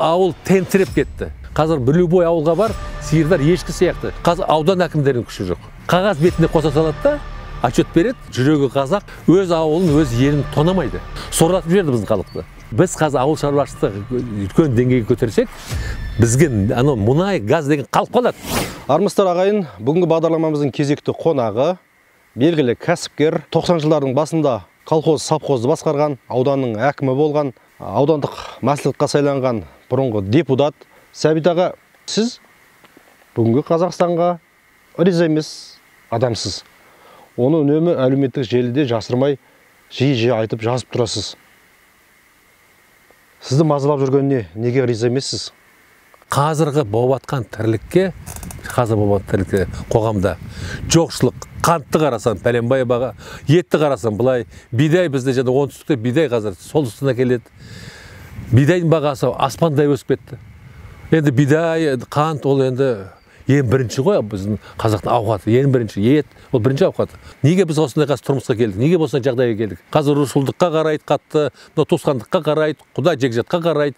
ауыл тентіреп кетті. Қазір любой ауылға бар, сиырдар ешкі сияқты. Қазір аудан әкімдерінің күші жоқ. Қағаз бетіне қоса салады да, отчет береді, жүрегі қазақ, өз ауылын, өз елін тонамайды. Сорлатып жіберді біздің халықты. Біз қазір ауыл шаруашылықты үлкен деңгейге көтерсек, бізге мұнай, газ деген қалып қалады. Армысыздар ағайын, бүгінгі бағдарламамыздың кезекті қонағы белгілі кәсіпкер, 90 жылдардың басында колхоз, совхозды басқарған, ауданның әкімі болған, аудандық мәслихатқа сайланған бұрынғы депутат Сәбит аға, сіз бүгінгі Қазақстанға риза емес адамсыз. Оны үнемі әлеуметтік желіде жасырмай, жиі айтып жазып тұрасыз. Сізді мазалап жүргеніне неге риза емессіз? Қазіргі болыватқан тірлікке, қоғамда жоқшылық, қантты қарасан, пәленбай баға, етті қарасан, бұлай бидай бізде және оңтүстікте бидай қазір солтүстігіне келеді. Бидайдың бағасы аспандай өсіп кетті. Енді бидай, қант ол енді ең бірінші ғой біздің қазақтың ауқаты, ең бірінші ет, ол бірінші ауқаты. Неге біз осындай қазір тұрмысқа келдік? Неге осындай жағдайға келдік? Қазір рушылдыққа қарайды қатты, туысқандыққа қарайды, құда жекжатқа қарайды.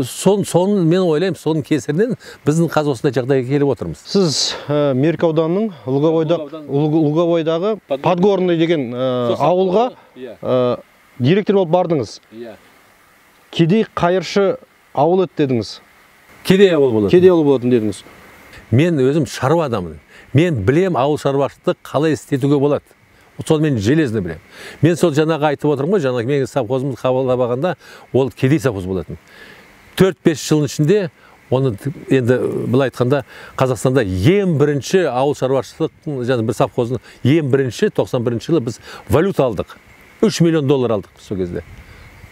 Соны мен ойлаймын, соның кесірінен біздің қазір осындай жағдайға келіп отырмыз. Сіз Меркі ауданының Луговойдағы Подгорный деген ауылға директор болып бардыңыз. Кедей қайыршы ауыл еді дедіңіз. Кедей ауыл болады. Кедей ауыл болатын дедіңіз. Мен өзім шаруа адамын. Мен білем ауыл шаруашылықты қалай істетуге болады. Сол мен железді білем. Мен сол жаңағы айтып отырмын ғой, жаңағы менің совхозымыз қабылдағанда ол кедей совхоз болатын. 4-5 жылдың ішінде оны енді былай айтқанда Қазақстанда ең бірінші ауыл шаруашылық жаңағы бір совхоздың ең бірінші 91 жылы біз валюта алдық. 3 миллион доллар алдық сол кезде.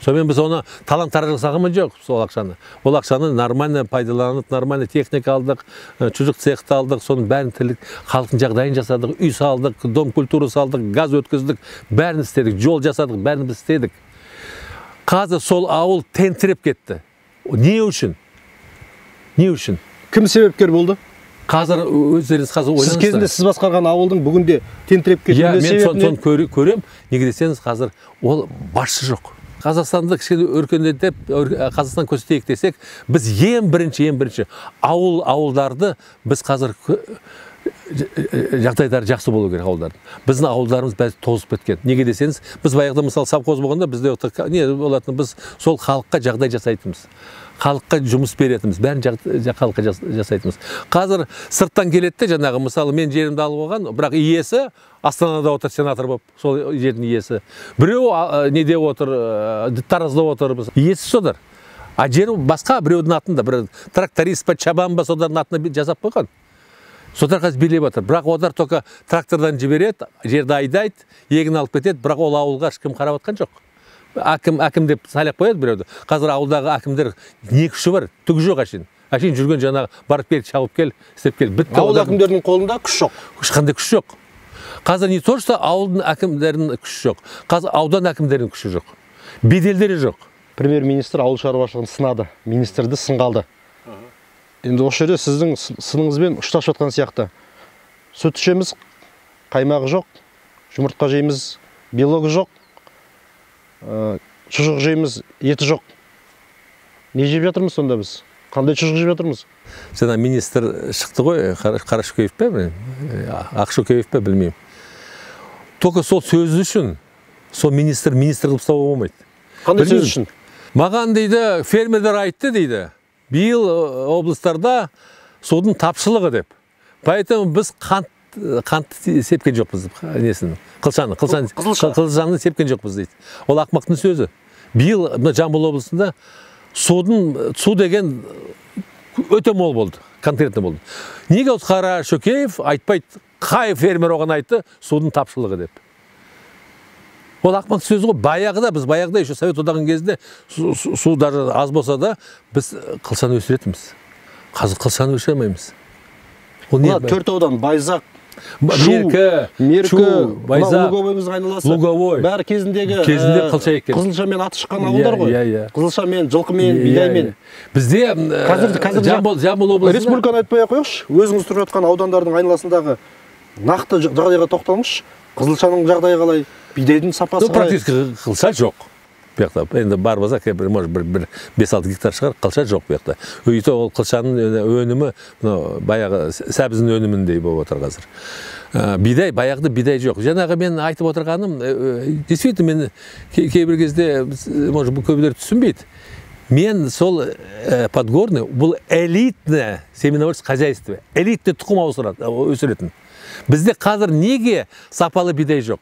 Сонымен біз оны талан-тараж жасағанымыз жоқ, сол ақшаны. Ол ақшаны нормально пайдаланып, нормально техника алдық, чужық цехты алдық, соның бәрін тірлік, халықтың жағдайын жасадық, үй салдық, дом культуры салдық, газ өткіздік, бәрін істедік, жол жасадық, бәрін біз істедік. Қазір сол ауыл тентіреп кетті. Не үшін? Не үшін? Кім себепкер болды? Қазір өздеріңіз қазір ойлаңыздар. Сіз кезінде сіз басқарған ауылдың бүгінде тентіреп кетуіне себебі не? Мен соны көрем, неге десеңіз қазір ол басшы жоқ. Қазақстанды кішкене өркендетіп, Қазақстан көрсетейік десек, біз ең бірінші ауылдарды біз қазір жағдайлары жақсы болу керек ауылдардың. Біздің ауылдарымыз бәрі тозып кеткен. Неге десеңіз, біз баяғыда мысалы совхоз болғанда бізде не болатын, біз сол халыққа жағдай жасайтынбыз. Халыққа жұмыс беретіміз, бәрін халыққа жасайтымыз. Қазір сырттан келетті, жаңағы мысалы мен жерімді алып оған, бірақ иесі Астанада отыр, сенатор болып, сол жердің иесі. Біреу неде отыр, Таразда отыр, иесі содар. А жер басқа біреудің атында, бір тракторист па, чабан ба, содардың атына жасап қойған. Содар қазір билеп отыр. Бірақ одар тоқа трактордан жібереді, жерді айдайды, егін алып кетеді, бірақ ол ауылға ешкім қарап отқан жоқ. Әкім деп сайлап қояды біреуді. Қазір ауылдағы әкімдер не күші бар? Түгі жоқ әшейін. Әшейін жүрген жаңағы барып кел, шауып кел, істеп кел. Ауыл әкімдерінің қолында күш жоқ. Ешқандай күш жоқ. Қазір не то, что ауылдың әкімдерінің күші жоқ. Қазір аудан әкімдерінің күші жоқ. Беделдері жоқ. Премьер-министр ауыл шаруашылығын сынады. Министрді сынғалды. Енді осы жерде сіздің сыныңызбен ұштасып жатқан сияқты. Сүт ішеміз, қаймағы жоқ, жұмыртқа жейміз, белогы жоқ. Шұжық жейміз, еті жоқ. Не жеп жатырмыз сонда біз? Қандай шұжық жеп жатырмыз? Жаңа министр шықты ғой, Қарашөкеев пе, Ақшөкеев пе, білмеймін. Только сол сөзі үшін, сол министр қылып ұстауға болмайды. Қандай сөз үшін? Маған дейді, фермерлер айтты дейді, биыл облыстарда судың тапшылығы деп. Поэтому біз қантты сепкен жоқпыз, несін, қылшаны сепкен жоқпыз дейді. Ол ақмақтың сөзі. Биыл Жамбыл облысында су деген өте мол болды, конкретно болды. Неге Қарашөкеев айтпайды, қай фермер оған айтты, судың тапшылығы деп. Ол ақмақтың сөзі ғой. Біз баяғыда еще Совет одағының кезінде су даже аз болса да, біз қылшаны өсіретіміз. Қазір қылшаны өсіре алмаймыз. Төрт аудан, Байзақ, Меркі, Байзақ, Луговойымыздың айналасы. Луговой. Бәрі кезінде қылша екен. Қызылшамен аты шыққан ауылдар ғой. Қызылшамен, жылқымен, бидаймен. Бізде Жамбыл облысында республиканы айтпай қойыңызшы. Өзіңіз тұрып жатқан аудандардың айналасындағы нақты жағдайға тоқталыңызшы. Қызылшаның жағдайы қалай? Бидайдың сапасы қалай? Практически қылша жоқ. Бұяқта енді бар болса, может бір 5-6 гектар шығар, қылша жоқ бұяқта. Өйті ол қылшаның өнімі, баяғы сәбіздің өніміндей болып отыр қазір. Бидай, баяғыда бидай жоқ. Жаңағы мен айтып отырғаным, действительно мен кейбір кезде, может, бұл көбілер түсінбейді. Мен сол Подгорный, бұл элитное семеноводческое хозяйство, элитный тұқым өсіретін. Бізде қазір неге сапалы бидай жоқ?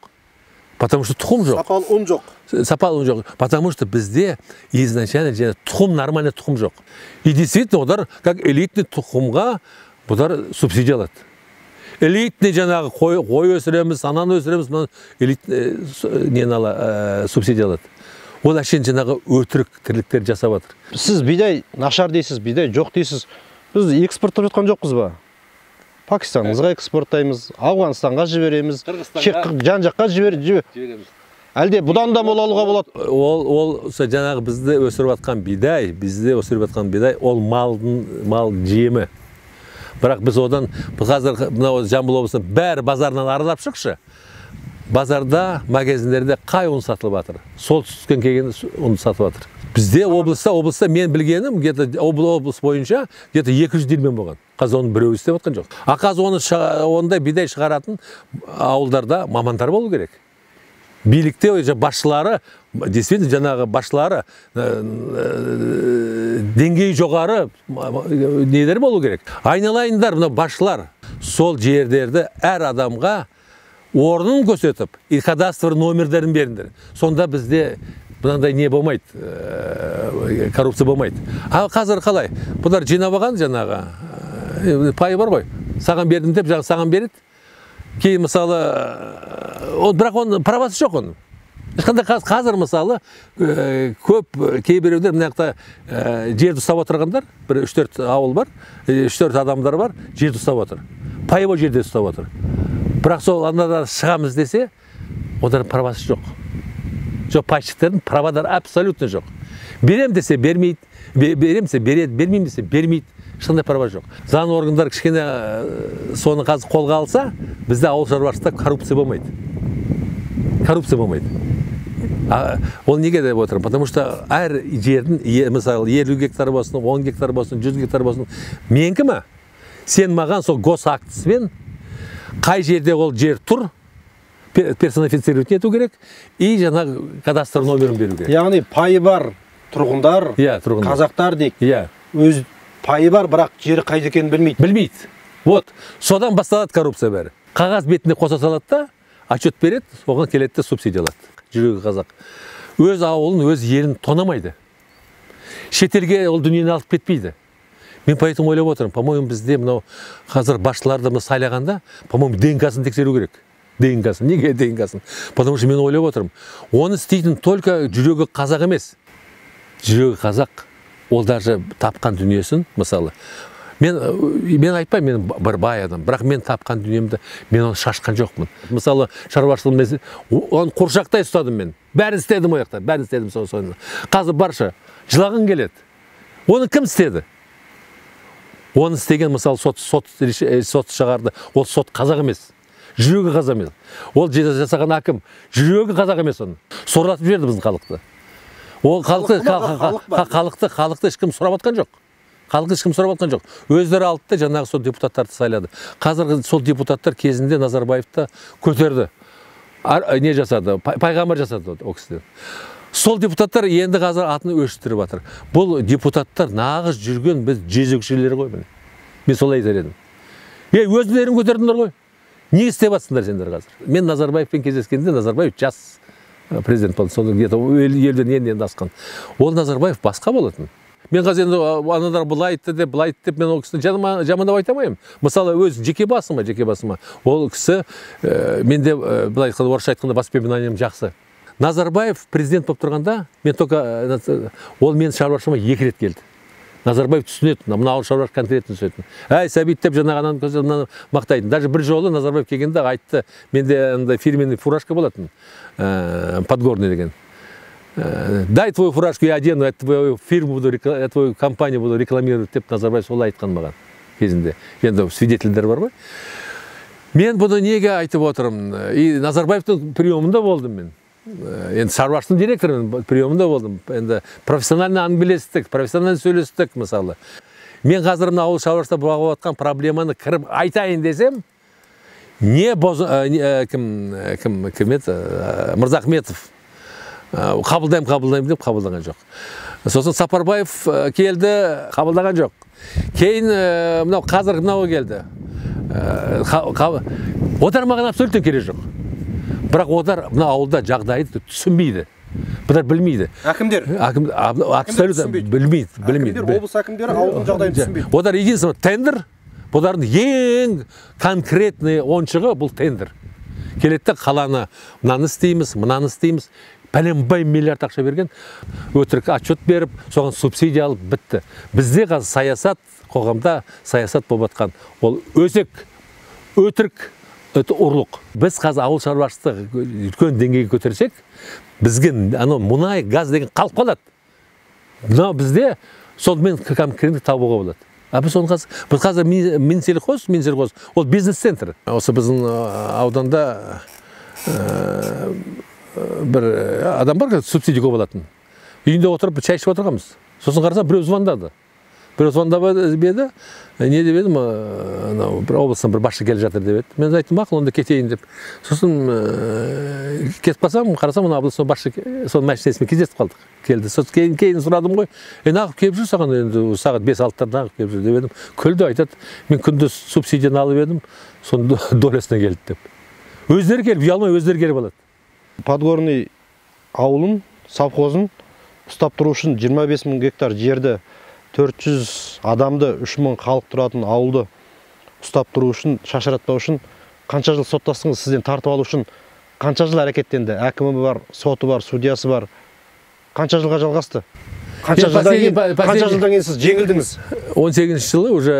Потому что тұқым жоқ. Сапалы ұн жоқ. Сапалы ұн жоқ. Потому что бізде изначально тұқым, нормальный тұқым жоқ. И действительно, олар как элитный тұқымға бұлар субсидия алады. Элитный жаңағы қой өсіреміз, ананы өсіреміз, субсидия алады. Ол әшен жаңағы өтірік тірліктер жасап жатыр. Сіз бидай нашар дейсіз, бидай жоқ дейсіз. Біз экспорттап жатқан жоқпыз ба? Пакистанымызға экспорттаймыз, Ауғанстанға жібереміз, жан жаққа жібереміз. Әлде бұдан да мол алуға болады? Ол жаңағы бізде өсіріп жатқан бидай, ол мал жемі. Бірақ біз одан, қазір Жамбыл облысында бәрі базарынан аралап шықшы. Базарда, магазиндерде қай ұн сатылып жатыр? Солтүстіктен келген ұн сатылып жатыр. Бізде облыста мен білгенім, облыс бойынша 200 дилмен болған. Қазір оның біреуі істеп жатқан жоқ. Қазір онда бидай шығаратын ауылдарда мамандар болу керек. Билікте басшылары, действительно жаңағы басшылары деңгейі жоғары нелер болу керек. Айналайындар, басшылар сол жерлерді әр адамға орнын көрсетіп, кадастр номерлерін беріңдер. Сонда бізде бұнандай не болмайды, коррупция болмайды. Қазір қалай? Бұлар жинап алған жаңағы пайы бар ғой. Саған бердім деп, жаңағы саған береді. Кейін мысалы, бірақ оның правасы жоқ оның. Қазір мысалы, көп кейбіреулер мынақта жерді ұстап отырғандар, 3-4 ауыл бар, 3-4 адамдар бар, жерді ұстап отыр. Пайы жерде ұстап отыр. Бірақ сол анада шығамыз десе, одан правасы жоқ. Жоқ, пайшықтердің правадар абсолютно жоқ. Берем десе бермейді, берем десе береді, бермеймін десе бермейді. Ешқандай права жоқ. Заң органдар кішкене соны қазір қолға алса, бізде ауыл шаруашылықта коррупция болмайды. Коррупция болмайды. Ол неге деп отырмын? Потому что әр жердің, мысалы, 50 гектар болсын, 10 гектар болсын, 100 гектар болсын, менікі ме? Сен маған сол госактісімен қай жерде ол жер тұр, персонифицировать ету керек, и жаңағы кадастр номерін беру керек. Яғни пайы бар тұрғындар, қазақтар дейік. Өз пайы бар, бірақ жері қайда екенін білмейді. Білмейді. Вот, содан басталады коррупция бәрі. Қағаз бетіне қоса салады да, отчет береді, оған келеді де субсидия алады. Жүрегі қазақ. Өз ауылын, өз елін тонамайды. Шетелге ол дүниені алып кетпейді. Мен поэтому ойлап отырмын, по-моему, бізде мынау қазір басшыларды сайлағанда, по-моему, ДНК-сын тексеру керек. ДНК-сын. Неге ДНК-сын? Потому что мен ойлап отырмын. Оны істейтін только жүрегі қазақ емес. Жүрегі қазақ. Ол даже тапқан дүниесін, мысалы. Мен айтпаймын, мен бір бай адам, бірақ мен тапқан дүниемді, мен оны шашқан жоқпын. Мысалы, шаруашылығымда оны қоршақтай ұстадым мен. Бәрін істедім ояқта, бәрін істедім соны. Қазір барша, жылағың келеді. Оны кім істеді? Оны істеген, мысалы, сот шығарды. Ол сот қазақ емес. Жүрегі қазақ емес. Ол жасаған әкім, жүрегі қазақ емес оны. Соратып жерді біздің халықты. Ол халықты ешкім сұрап атқан жоқ. Халықты ешкім сұрап атқан жоқ. Өздері алды да жаңағы сол депутаттарды сайлады. Қазір сол депутаттар кезінде Назарбаевты көтерді. Не жасады? Пайғамбар жасады о кісіден. Сол депутаттар енді қазір атын өшістіріп жатыр. Бұл депутаттар нағыз жүрген біз жезөкшелер ғой. Мен солай айтар едім. Өздерін көтердіңдер ғой. Не істеп жатсыңдар сендер қазір? Мен Назарбаевпен кездескенде, Назарбаев жас президент болды. Сол где-то елден енді асқан. Ол Назарбаев басқа болатын. Мен қазір енді анадар бұлай айтты деп, мен ол кісіні жамандап айтамаймын. Мысалы, өз жеке басыма. Ол кісі, менде бұлай орысша айтқанда воспоминанием жақсы. Назарбаев президент болып тұрғанда, ол мен шаруашылығыма 2 рет келді. Назарбаев түсінеді, мына ауыл шаруашылық конкретно түсінетін. Сәбит деп жаңағынан мақтайтын. Даже бір жолы Назарбаев келгенде айтты, менде фирменный фуражка болатын, Подгорный деген. Дай твою фуражку, я одену, твою фирму буду, твою компанию буду рекламировать деп Назарбаев солай айтқан маған кезінде. Енді свидетельдер бар ғой. Мен бұны неге айтып отырмын? И Назарбаевтың приемында болдым мен. енді шаруашылықтың директорымын, приемында болдым. Енді профессиональный әңгімелестік, профессиональный сөйлестік мысалы. Мен қазір мына ауыл шаруашылықта болып жатқан проблеманы кіріп айтайын десем, кім еді, Мырзахметов қабылдаймын деп қабылдаған жоқ. Сосын Сапарбаев келді, қабылдаған жоқ. Кейін мынау қазір мынау келді. Одар маған абсолютно керек жоқ. Бірақ одар мына ауылда жағдайды түсінбейді. Бұлар білмейді. Әкімдер? Абсолютно білмейді. Әкімдер, облыс әкімдері ауылдың жағдайын түсінбейді. Одар единственный тендер, бұлардың ең конкретный оншығы бұл тендер. Келетті қаланы мынаны істейміз, пәленбай миллиард ақша берген, өтірік отчет беріп, соған субсидия алып бітті. Бізде қазір саясат, қоғамда саясат болып жатқан. Ол өтірік, ұрлық. Біз қазір ауыл шаруашылықты үлкен деңгейге көтерсек, бізге мұнай, газ деген қалып қалады. Бізде сонымен конкуренттік табуға болады. Біз қазір Минсельхоз, ол бизнес-центр. Осы біздің ауданда бір адам бар, субсидия көп алатын. Үйінде отырып, чай ішіп отырғанбыз. Сосын қарасам, біреу звондады. Беді, не деп едім, бір облыстан бір басшы келе жатыр деп еді. Мен айттым, мақұл, онда кетейін деп. Сосын кетіп қалсам, қарасам, оны облыстан басшы соның мәшінесімен кездесіп қалдық. Келді. Сосын кейін сұрадым ғой, нағып келіп жүр саған, енді сағат 5-6-тар нағып келіп жүр деп едім. Күлді айтады, мен күндіз субсидияны алып едім, соның долесіне келді деп. Өздері келіп, ұялмай өздері келіп алады. Подгорный ауылын, совхозын ұстап тұру үшін 25 000 гектар жерді, 400 адамды, 3 000 халық тұратын ауылды ұстап тұру үшін, шашыратпау үшін қанша жыл соттастыңыз, сізден тартып алу үшін қанша жыл әрекеттенді? Әкімі бар, соты бар, судьясы бар. Қанша жылға жалғасты? Қанша жылдан кейін сіз жеңілдіңіз? 18 жылы уже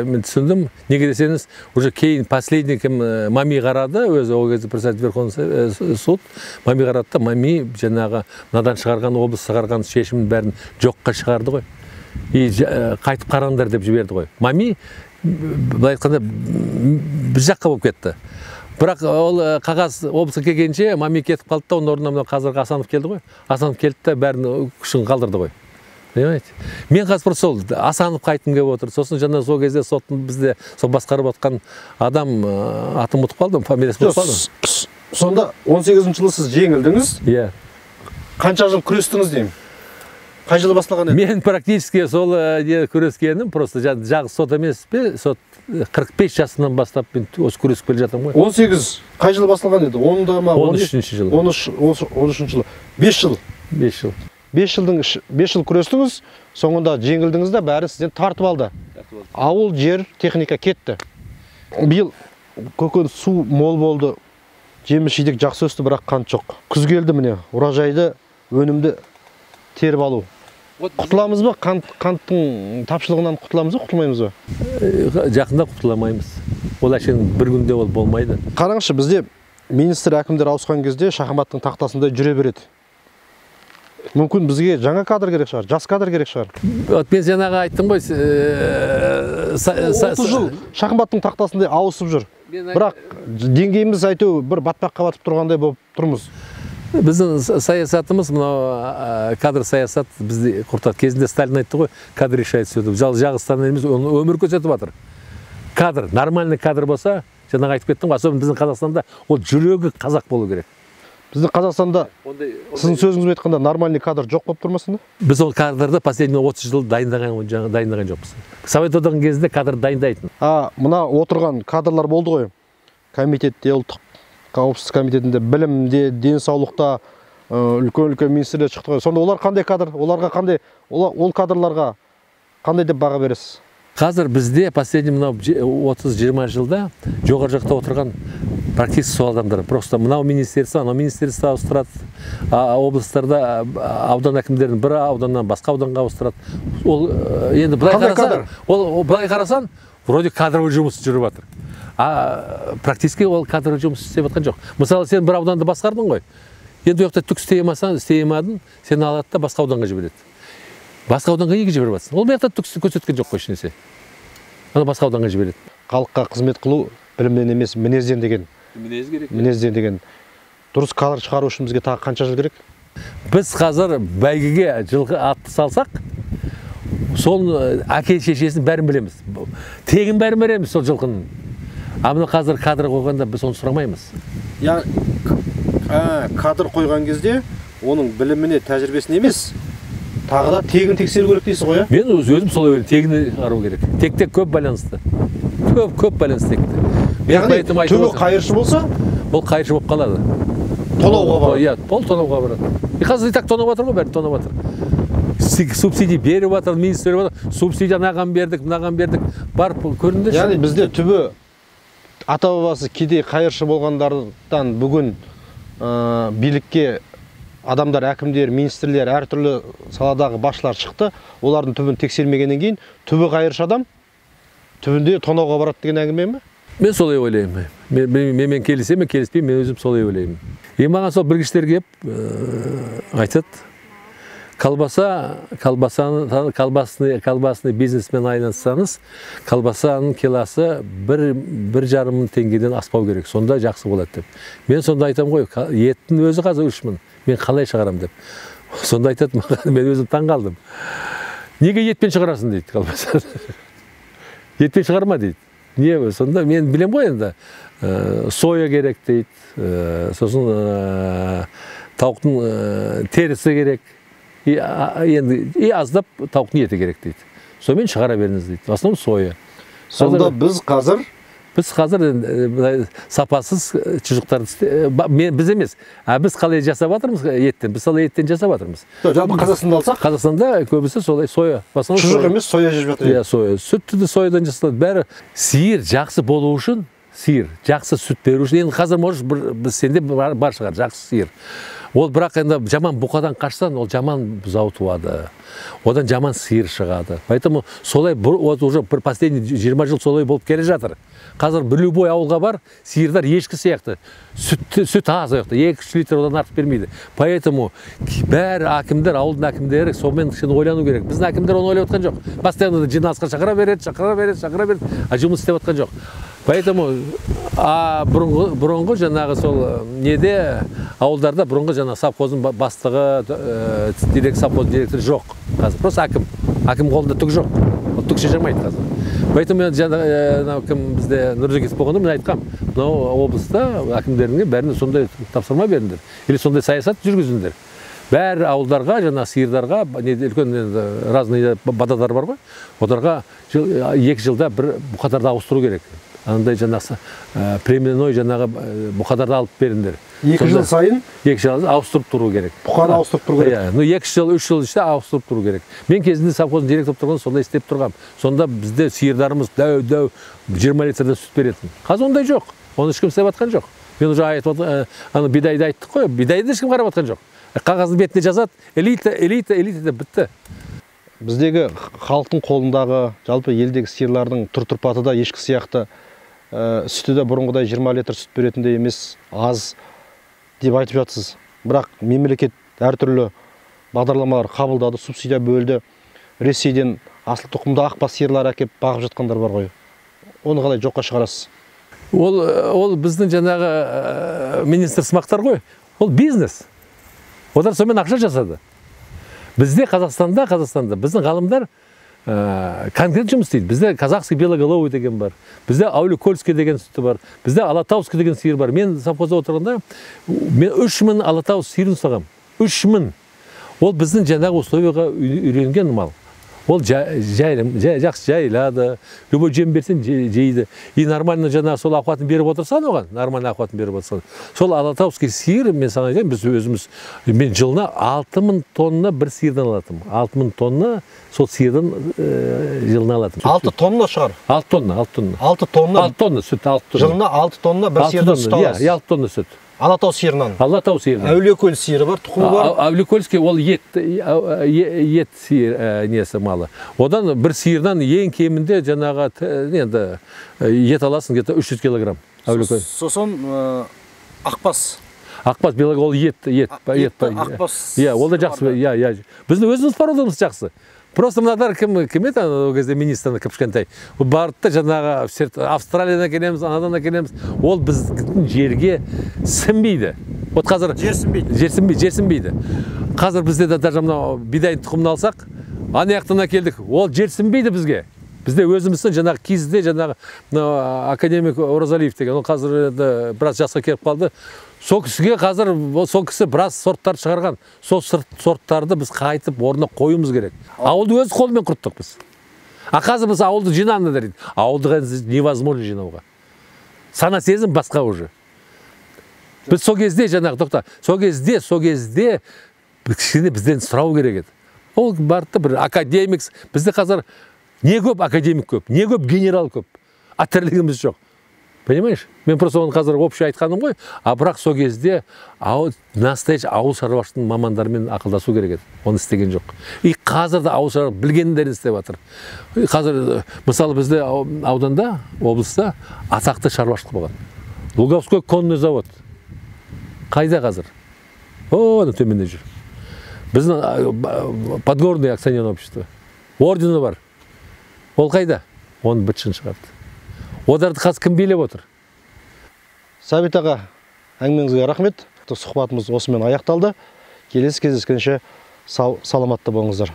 мен түсіндім. Неге десеңіз, уже кейін последний кім Мами қарады, өзі ол кезде председатель Верховный суд, Мами қарады да, Мами жаңағы мынадан шығарған, облыс шығарған шешімін бәрін жоққа шығарды ғой. И қайтып қараңдар деп жіберді ғой. Мами былай айтқанда біз жаққа болып кетті. Бірақ ол қағаз облысқа келгенше Мами кетіп қалды да, оның орнына қазіргі Асанов келді ғой. Асанов келді да бәрін күшін қалдырды ғой. Понимаете? Мен қазір сол Асанов қайтым келіп отыр. Сосын жаңа сол кезде соттың бізде сол басқарып отқан адам атын ұмытып қалдым, фамилиясын ұмытып қалдым. Сонда 18 жылы сіз жеңілдіңіз. Иә. Қанша жыл күрестіңіз деймін? Қай жылы басталған еді? Мен практически сол күрескенім, просто жағы сот емес пе, сот 45 жасынан бастап мен осы күресіп келе жатырмын ғой. 18 қай жылы басталған еді? 10-да ма? 13-ші жылы. 13-ші жылы. 5 жыл. 5 жыл. 5 жыл күрестіңіз, соңында жеңілдіңіз да бәрі сізден тартып алды. Ауыл, жер, техника кетті. Биыл көкөніс су мол болды. Жеміс-жидек жақсы өсті, бірақ қант жоқ. Күз келді міне, урожайды, өнімді теріп алу. Құтыламыз ба? Қанттың тапшылығынан құтыламыз ба, құтылмаймыз ба? Жақында құтыламаймыз. Ол әшейін бір күнде ол болмайды. Қараңызшы, бізде министр әкімдер ауысқан кезде шахматтың тақтасында жүре береді. Мүмкін бізге жаңа кадр керек шығар, жас кадр керек шығар. Мен жаңағы айттым ғой, 30 жыл шахматтың тақтасында ауысып жүр. Бірақ деңгейіміз әйтеу бір батпаққа батып тұрғандай болып тұрмыз. Біздің саясатымыз, мынау кадр саясат бізді құртады. Кезінде Сталин айтты ғой, кадр решает все. Жалғызстан емес, өмір көрсетіп жатыр. Кадр, нормальный кадр болса, жаңағы айтып кеттім, особенно біздің Қазақстанда ол жүрегі қазақ болу керек. Біздің Қазақстанда, сіздің сөзіңізбен айтқанда, нормальный кадр жоқ болып тұрмасын? Біз ол кадрды последний 30 жыл дайындаған жоқпыз. Совет одағының кезінде кадр дайындайтын. Мына отырған кадрлар болды ғой. Комитетте, ұлттық қауіпсіздік комитетінде, білімде, денсаулықта үлкен министрлер шықты ғой. Сонда олар қандай кадр? Ол кадрларға қандай деп баға бересіз? Қазір бізде последний 30-20 жылда жоғары жақта отырған практически сол адамдар. Просто мынау министерство, анау министерство ауыстырады. Облыстарда аудан әкімдерін бір ауданнан басқа ауданға ауыстырады. Ол енді былай қарасан, вроде кадровый жұмыс жүріп жатыр. Практически ол кадровый жұмыс істеп жатқан жоқ. Мысалы, сен бір ауданды басқардың ғой. Енді ояқта түк істеймадың, сені алады да басқа ауданға жібереді. Басқа ауданға неге жіберіп жатсың? Ол бұяқта түк көрсеткен жоқ қой ешнәрсе. Аны басқа ауданға жібереді. Халыққа қызмет қылу білімнен емес, мінезден деген. Мінез керек. Мінезден деген. Дұрыс кадр шығару үшін бізге тағы қанша жыл керек? Біз қазір бәйгеге жылқы атты салсақ, сол әке шешесінің бәрін білеміз. Тегін бәрін білеміз сол жылқының. Мына қазір кадр қойғанда біз оны сұрамаймыз. Кадр қойған кезде оның біліміне, тәжірибесіне емес, тағы да тегін тексеру керек дейсіз ғой, Мен өзім солай ойлаймын, тегін қарау керек. Текте көп байланысты. Көп байланысты текте. Яғни түбі қайыршы болса, ол қайыршы болып қалады. Тонауға барады. Иә, ол тонауға барады. Қазір так тонап жатыр ғой, бәрі тонап жатыр. Субсидия беріп жатыр, министр беріп жатыр. Субсидия мынаған бердік. Барып көрінді. Яғни бізде түбі ата бабасы кедей қайыршы болғандардан бүгін билікке адамдар, әкімдер, министрлер, әртүрлі саладағы басшылар шықты. Олардың түбін тексермегеннен кейін түбі қайыршы адам түбінде тонауға барады деген әңгіме ме? Мен солай ойлаймын. Мен келісемін, келіспеймін, мен өзім солай ойлаймын. Маған сол білгіштер келіп айтады, колбасаны бизнеспен айналыссаңыз, колбасаның килосы 1,5 мың теңгеден аспау керек. Сонда жақсы болады деп. Мен сонда айтам ғой, еттің өзі қазір 3 мың. Мен қалай шығарам деп. Сонда айтады, мен өзім таң қалдым. Неге етпен шығарасың дейді колбасаны. Етпен шығарма дейді. Не, сонда мен білем ғой енді. Соя керек дейді. Сосын тауықтың терісі керек. Енді аздап тауықтың еті керек дейді. Сонымен шығара беріңіз дейді. В основном соя. Сонда біз қазір сапасыз шұжықтарды біз емес. Біз қалай жасап жатырмыз еттен? Біз солай еттен жасап жатырмыз. Жалпы Қазақстанда алсақ, Қазақстанда көбісі солай соя. Шұжық емес, соя жеп жатыр. Иә, соя. Сүтті де соядан жасалады. Бәрі сиыр жақсы болу үшін, жақсы сүт беру үшін. Енді қазір может біз сенде бар шығар жақсы сиыр. Ол бірақ енді жаман бұқадан қашсан, ол жаман бұзау туады. Одан жаман сиыр шығады. Поэтому солай уже последний 20 жыл солай болып келе жатыр. Қазір бір любой ауылға бар, сиырдар ешкі сияқты. Сүт аз ояқта, 2-3 литр одан артық бермейді. Поэтому бәрі әкімдер, ауылдың әкімдері сонымен ойлану керек. Біздің әкімдер оны ойлап отқан жоқ. Постоянно жиналысқа шақыра береді, а жұмыс істеп отқан жоқ. Поэтому бұрынғы жаңағы сол неде ауылдарда бұрынғы жаңағы совхоздың бастығы, совхоз директоры жоқ. Қазір просто әкім қолында түк жоқ. Ол түк шешемейді қазір. Поэтому мен бізде Нұржекет болғанда мен айтқам, мынау облыста әкімдеріне бәріне сондай тапсырма беріңдер. Или сондай саясат жүргізіңдер. Бәрі ауылдарға, жаңа сиырдарға, үлкен разный бададар бар ғой, оларға 2 жылда бір бұқадарды ауыстыру керек. Андай жаңағы племенной жаңағы бұқадарды алып беріңдер. 2 жыл сайын 2 жыл ауыстырып тұру керек. Бұқаны ауыстырып тұру керек. 2 жыл, 3 жыл іште ауыстырып тұру керек. Мен кезінде совхоздың директор тұрған сонда істеп тұрғам. Сонда бізде сиырдарымыз дәу 20 литрден сүт беретін. Қазір ондай жоқ. Оны ешкім істеп жатқан жоқ. Мен уже айтып ана бидайды айттық қой. Бидайды ешкім қарап жатқан жоқ. Қағаздың бетіне жазады, элита деп бітті. Біздегі халықтың қолындағы, жалпы елдегі сиырлардың тұр-тұрпаты да ешкі сияқты сүті де бұрынғыдай 20 литр сүт беретіндей емес, аз деп айтып жатсыз. Бірақ мемлекет әртүрлі бағдарламалар қабылдады, субсидия бөлді. Ресейден асыл тұқымды ақбас сиырлар әкеп бағып жатқандар бар ғой. Оны қалай жоққа шығарасыз? Ол біздің жаңағы министр сымақтар ғой. Ол бизнес. Олар сонымен ақша жасады. Бізде Қазақстанда біздің ғалымдар конкрет жұмыс істейді. Бізде казахский белоголовый деген бар. Бізде Ауликольский деген сүті бар. Бізде Алатауский деген сиыр бар. Мен совхозда отырғанда мен 3000 Алатау сиырын ұстағам. 3000. Ол біздің жаңағы условияға үйренген мал. Ол жақсы жайылады, любой жем берсең жейді. И нормально жаңағы сол ақуатын беріп отырсан оған, нормально ақуатын беріп отырсан. Сол Алатауский сиыр, мен саған айтайын, біз өзіміз, мен жылына 6000 тонна бір сиырдан алатым. 6000 тонна сол сиырдан жылына алатым. 6 тонна шығар? 6 тонна. 6 тонна сүт, 6 тонна. Жылына 6 тонна бір сиырдан сүт аласыз? 6 тонна сүт. Алатау сиырынан. Алатау сиырынан. Әулиекөл сиыры бар, тұқымы бар. Әулиекөлский ол ет сиыр несі малы. Одан бір сиырдан ең кемінде жаңағы енді ет аласың где-то 300 килограмм. Сосын ақбас. Ақбас белгі ол ет. Ақбас. Иә, ол да жақсы. Біздің өзіміз пародамыз жақсы. Просто мынадар кім еді ол кезде министрны кішкентай. Барды жаңағы Австралиядан келеміз, анадан келеміз. Ол біздің жерге сіңбейді. Вот қазір жерсінбейді. Қазір бізде де даже мынау бидайдың тұқымын алсақ, анаяқтан әкелдік. Ол жерсінбейді бізге. Бізде өзіміздің жаңағы кезінде жаңағы академик Оразалиев деген, ол қазір біраз жасқа келіп қалды. Сол кісіге қазір сол кісі біраз сорттар шығарған. Сол сорттарды біз қайтып орнына қоюымыз керек. Ауылды өз қолмен құрттық біз. А қазір біз ауылды жинаны дейді. Ауылды невозможно жинауға. Сана сезім басқа уже. Біз сол кезде жаңағы тоқта, сол кезде кішкене бізден сұрау керек еді. Ол барды бір академик, бізде қазір не көп академик көп, не көп генерал көп, а тірлігіміз жоқ. Понимаешь? Мен просто оны қазір общий айтқаным ғой, а бірақ сол кезде настоящий ауыл шаруашылығының мамандарымен ақылдасу керек еді. Оны істеген жоқ. И қазір де ауыл шаруашылығы білгендерін істеп жатыр. Қазір мысалы бізде ауданда, облыста атақты шаруашылық болған. Луговской конный завод. Қайда қазір? Оны төменде жүр. Біздің подгорный акционерное общество. Ордені бар. Ол қайда? Оны бітшін шығарды. Одарды қазір кім билеп отыр? Сәбит аға, әңгімеңізге рахмет. Сұхбатымыз осымен аяқталды. Келесі кездескенше саламатта болыңыздар.